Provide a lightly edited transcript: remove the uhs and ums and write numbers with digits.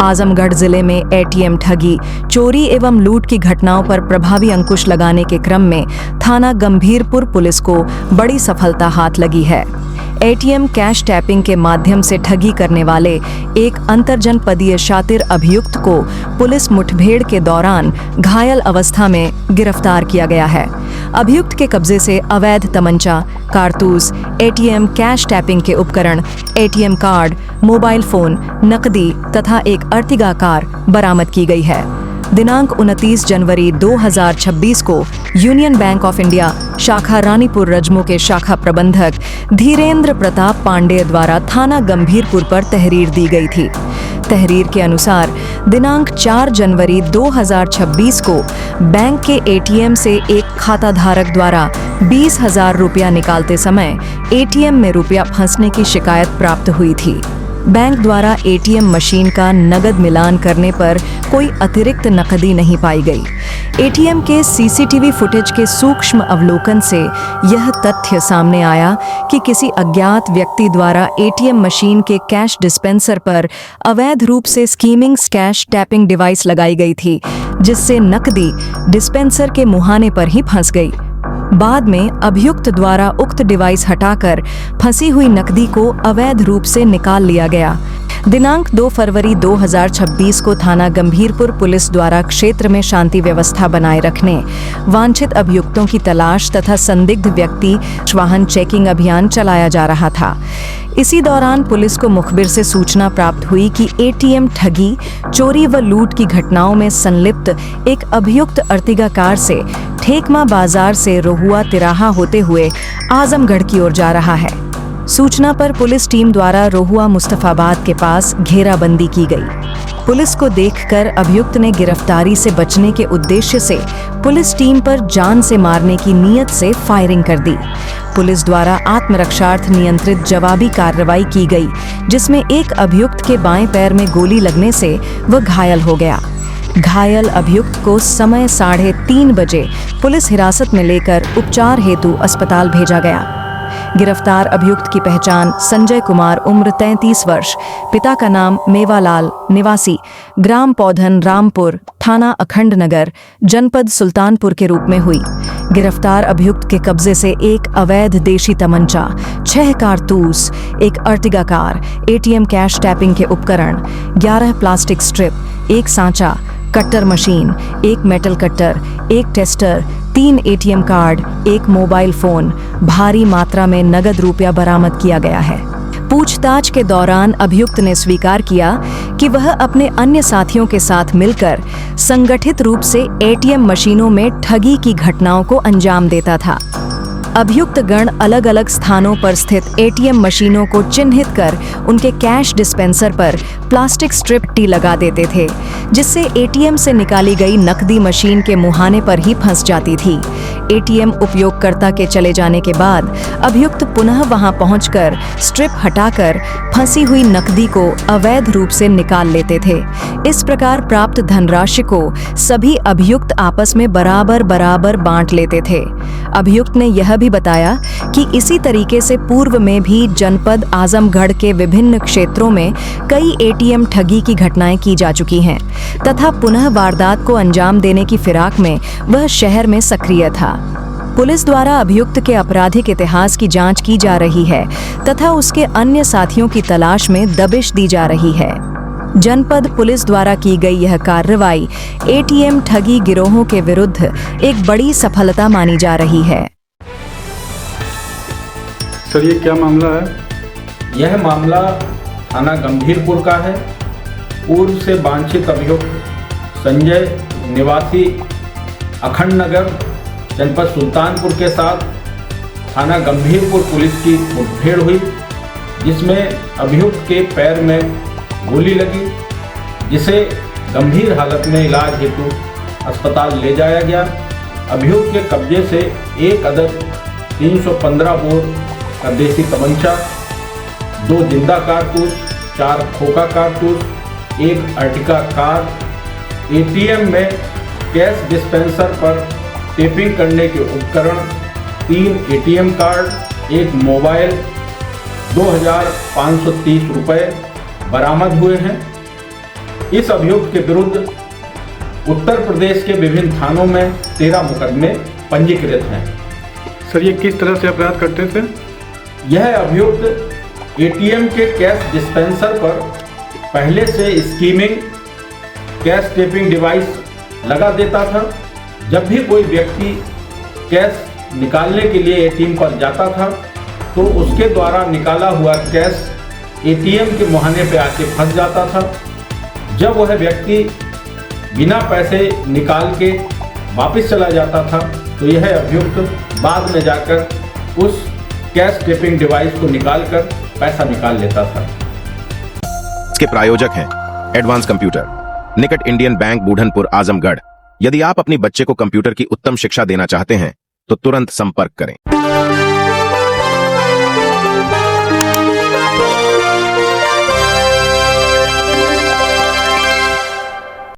आजमगढ़ जिले में एटीएम ठगी, चोरी एवं लूट की घटनाओं पर प्रभावी अंकुश लगाने के क्रम में थाना गंभीरपुर पुलिस को बड़ी सफलता हाथ लगी है। एटीएम कैश टैपिंग के माध्यम से ठगी करने वाले एक अंतरजनपदीय शातिर अभियुक्त को पुलिस मुठभेड़ के दौरान घायल अवस्था में गिरफ्तार किया गया है। अभियुक्त के कब्जे से अवैध तमंचा, कारतूस, एटीएम कैश टैपिंग के उपकरण, एटीएम कार्ड, मोबाइल फोन, नकदी तथा एक अर्टिगा कार बरामद की गई है। दिनांक 29 जनवरी 2026 को यूनियन बैंक ऑफ इंडिया शाखा रानीपुर रजमो के शाखा प्रबंधक धीरेन्द्र प्रताप पांडेय द्वारा थाना गंभीरपुर पर तहरीर दी गई थी। तहरीर के अनुसार दिनांक 4 जनवरी 2026 को बैंक के एटीएम से एक खाताधारक द्वारा 20,000 रुपया निकालते समय एटीएम में रुपया फंसने की शिकायत प्राप्त हुई थी। बैंक द्वारा एटीएम मशीन का नगद मिलान करने पर कोई अतिरिक्त नकदी नहीं पाई गई। एटीएम के सीसीटीवी फुटेज के सूक्ष्म अवलोकन से यह तथ्य सामने आया कि किसी अज्ञात व्यक्ति द्वारा एटीएम मशीन के कैश डिस्पेंसर पर अवैध रूप से स्कीमिंग कैश टैपिंग डिवाइस लगाई गई थी, जिससे नकदी डिस्पेंसर के मुहाने पर ही फंस गई। बाद में अभियुक्त द्वारा उक्त डिवाइस हटाकर फंसी हुई नकदी को अवैध रूप से निकाल लिया गया। दिनांक 2 फरवरी 2026 को थाना गंभीरपुर पुलिस द्वारा क्षेत्र में शांति व्यवस्था बनाए रखने, वांछित अभियुक्तों की तलाश तथा संदिग्ध व्यक्ति वाहन चेकिंग अभियान चलाया जा रहा था। इसी दौरान पुलिस को मुखबिर से सूचना प्राप्त हुई कि एटीएम ठगी, चोरी व लूट की घटनाओं में संलिप्त एक अभियुक्त अर्टिगा कार से ठेकमा बाजार से रोहुआ तिराहा होते हुए आजमगढ़ की ओर जा रहा है। सूचना पर पुलिस टीम द्वारा रोहुआ मुस्तफाबाद के पास घेराबंदी की गई। पुलिस को देखकर अभियुक्त ने गिरफ्तारी से बचने के उद्देश्य से पुलिस टीम पर जान से मारने की नीयत से फायरिंग कर दी। पुलिस द्वारा आत्मरक्षार्थ नियंत्रित जवाबी कार्रवाई की गई, जिसमें एक अभियुक्त के बाएं पैर में गोली लगने से वह घायल हो गया। घायल अभियुक्त को समय 3:30 बजे पुलिस हिरासत में लेकर उपचार हेतु अस्पताल भेजा गया। गिरफ्तार अभियुक्त की पहचान संजय कुमार उम्र 33 वर्ष, पिता का नाम मेवालाल, निवासी ग्राम पौधन रामपुर, थाना अखंड नगर, जनपद सुल्तानपुर के रूप में हुई। गिरफ्तार अभियुक्त के कब्जे से एक अवैध देशी तमंचा, 6 कारतूस, एक Ertiga car, ATM cash tapping के उपकरण, 11 प्लास्टिक स्ट्रिप, एक सांचा, कट्टर मशीन, एक मेटल कट्टर, एक टेस्टर, 3 एटीएम कार्ड, एक मोबाइल फोन, भारी मात्रा में नगद रुपया बरामद किया गया है। पूछताछ के दौरान अभियुक्त ने स्वीकार किया कि वह अपने अन्य साथियों के साथ मिलकर संगठित रूप से एटीएम मशीनों में ठगी की घटनाओं को अंजाम देता था। अभियुक्त गण अलग अलग स्थानों पर स्थित एटीएम मशीनों को चिन्हित कर उनके कैश डिस्पेंसर पर प्लास्टिक स्ट्रिप टी लगा देते थे, जिससे एटीएम से निकाली गई नकदी मशीन के मुहाने पर ही फंस जाती थी। एटीएम उपयोगकर्ता के चले जाने के बाद अभियुक्त पुनः वहां पहुंचकर स्ट्रिप हटाकर फंसी हुई नकदी को अवैध रूप से निकाल लेते थे। इस प्रकार प्राप्त धनराशि को सभी अभियुक्त आपस में बराबर बराबर बांट लेते थे। अभियुक्त ने यह भी बताया कि इसी तरीके से पूर्व में भी जनपद आजमगढ़ के विभिन्न क्षेत्रों में कई एटीएम ठगी की घटनाएं की जा चुकी हैं तथा पुनः वारदात को अंजाम देने की फिराक में वह शहर में सक्रिय था। पुलिस द्वारा अभियुक्त के आपराधिक इतिहास की जांच की जा रही है तथा उसके अन्य साथियों की तलाश में दबिश दी जा रही है। जनपद पुलिस द्वारा की गई यह कार्रवाई एटीएम ठगी गिरोहों के विरुद्ध एक बड़ी सफलता मानी जा रही है। सर, ये क्या मामला है? यह मामला थाना गंभीरपुर का है। पूर्व से वांछित अभियुक्त संजय निवासी अखंड नगर जनपद सुल्तानपुर के साथ थाना गंभीरपुर पुलिस की मुठभेड़ हुई, जिसमें अभियुक्त के पैर में गोली लगी, जिसे गंभीर हालत में इलाज हेतु अस्पताल ले जाया गया। अभियुक्त के कब्जे से एक अदद 315 बोर का देसी तमंचा, 2 जिंदा कारतूस, 4 खोखा कारतूस, एक अर्टिगा कार, एटीएम में कैश डिस्पेंसर पर टेपिंग करने के उपकरण, 3 एटीएम कार्ड, एक मोबाइल, 2,530 रुपये बरामद हुए हैं। इस अभियुक्त के विरुद्ध उत्तर प्रदेश के विभिन्न थानों में 13 मुकदमे पंजीकृत हैं। सर ये किस तरह से अपराध करते थे? यह अभियुक्त एटीएम के कैश डिस्पेंसर पर पहले से स्कीमिंग कैश टेपिंग डिवाइस लगा देता था। जब भी कोई व्यक्ति कैश निकालने के लिए एटीएम पर जाता था तो उसके द्वारा निकाला हुआ कैश एटीएम के मुहाने पे आके फंस जाता था। जब वह व्यक्ति बिना पैसे निकाल के वापस चला जाता था तो यह अभियुक्त बाद में जाकर उस कैश टेपिंग डिवाइस को निकालकर पैसा निकाल लेता था। इसके प्रायोजक हैं एडवांस कंप्यूटर, निकट इंडियन बैंक, बूढ़नपुर, आजमगढ़। यदि आप अपनी बच्चे को कंप्यूटर की उत्तम शिक्षा देना चाहते हैं तो तुरंत संपर्क करें।